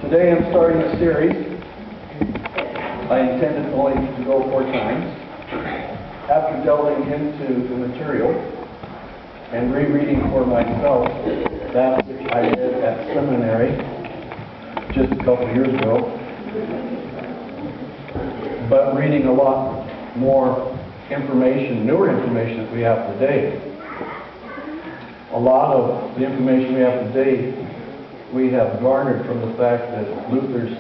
Today I'm starting a series. I intended only to go 4 times. After delving into the material and rereading for myself that which I read at seminary just a couple of years ago, but reading a lot more information, newer information that we have today. A lot of the information we have today we have garnered from the fact that Luther's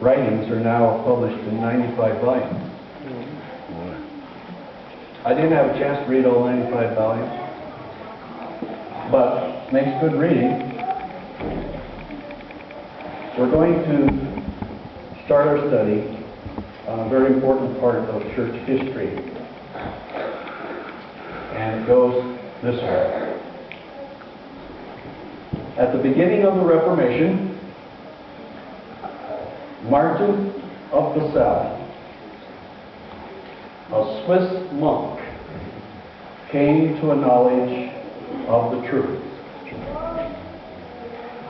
writings are now published in 95 volumes. I didn't have a chance to read all 95 volumes, but makes good reading. We're going to start our study on a very important part of church history. And it goes this way. At the beginning of the Reformation, Martin of the South, a Swiss monk, came to a knowledge of the truth.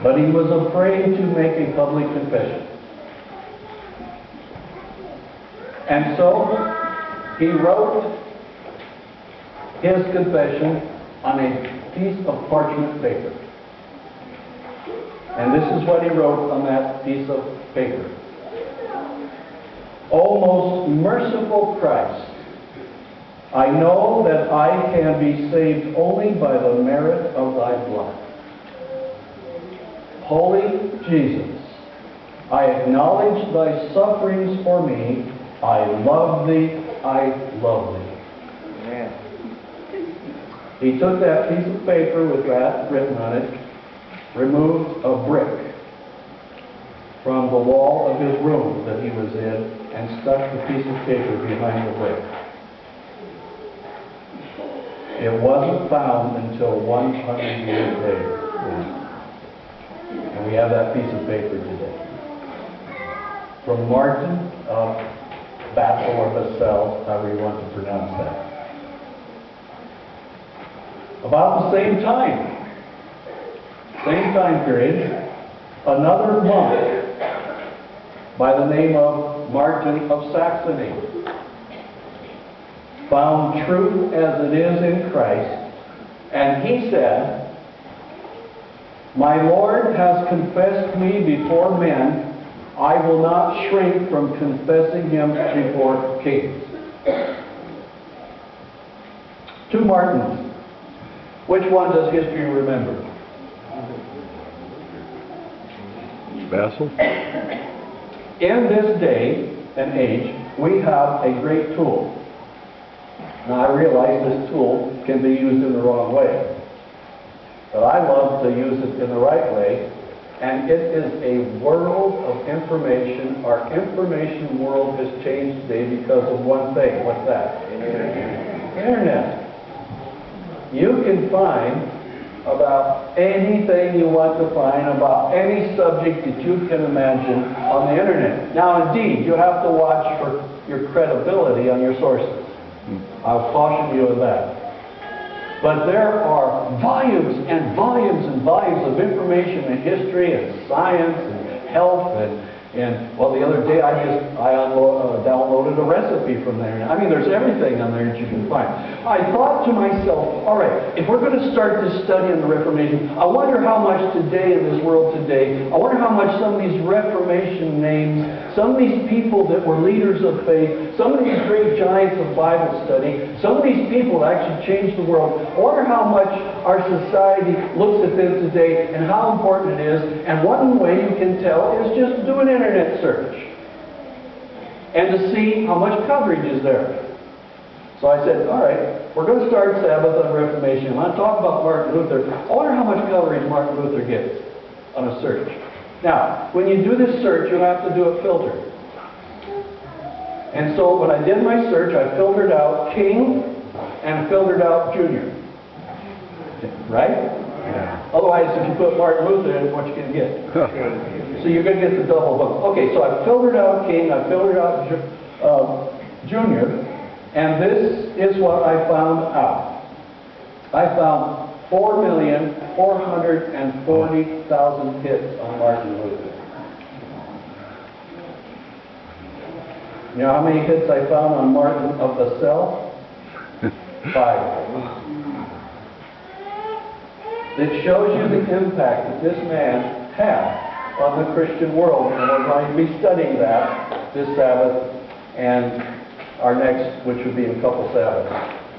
But he was afraid to make a public confession. And so he wrote his confession on a piece of parchment paper. And this is what he wrote on that piece of paper. O most merciful Christ, I know that I can be saved only by the merit of thy blood. Holy Jesus, I acknowledge thy sufferings for me. I love thee, I love thee. Amen. He took that piece of paper with that written on it, removed a brick from the wall of his room that he was in, and stuck the piece of paper behind the brick. It wasn't found until 100 years later. And we have that piece of paper today. From Martin of Basel or Basel, however you want to pronounce that. About the same time period, another monk by the name of Martin of Saxony found truth as it is in Christ, and he said, my Lord has confessed me before men. I will not shrink from confessing him before kings. 2 Martins. Which one does history remember? Basil? In this day and age, we have a great tool. Now, I realize this tool can be used in the wrong way, but I love to use it in the right way, and it is a world of information. Our information world has changed today because of one thing. What's that? Internet. You can find about anything you want to find about any subject that you can imagine on the internet. Now, indeed, you have to watch for your credibility on your sources. I'll caution you of that. But there are volumes and volumes and volumes of information in history and science and health and well, the other day I downloaded a recipe from there. I mean, there's everything on there that you can find. I thought to myself, all right, if we're going to start this study on the Reformation, I wonder how much today in this world today, I wonder how much some of these Reformation names, some of these people that were leaders of faith, some of these great giants of Bible study, some of these people that actually changed the world, I wonder how much our society looks at them today and how important it is. And one way you can tell is just do an internet search and to see how much coverage is there. So I said, all right, we're going to start Sabbath on Reformation. I'm going to talk about Martin Luther. I wonder how much coverage Martin Luther gets on a search. Now, when you do this search, you have to do a filter. And so when I did my search, I filtered out King and filtered out Junior. Right? Yeah. Otherwise, if you put Martin Luther in, what you can get? So you're going to get the double bump. Okay, so I filtered out King, I filtered out Junior, and this is what I found out. I found 4,440,000 hits on Martin Luther. You know how many hits I found on Martin of the Cell? 5. It shows you the impact that this man had on the Christian world, and we're going to be studying that this Sabbath and our next, which would be in a couple Sabbaths.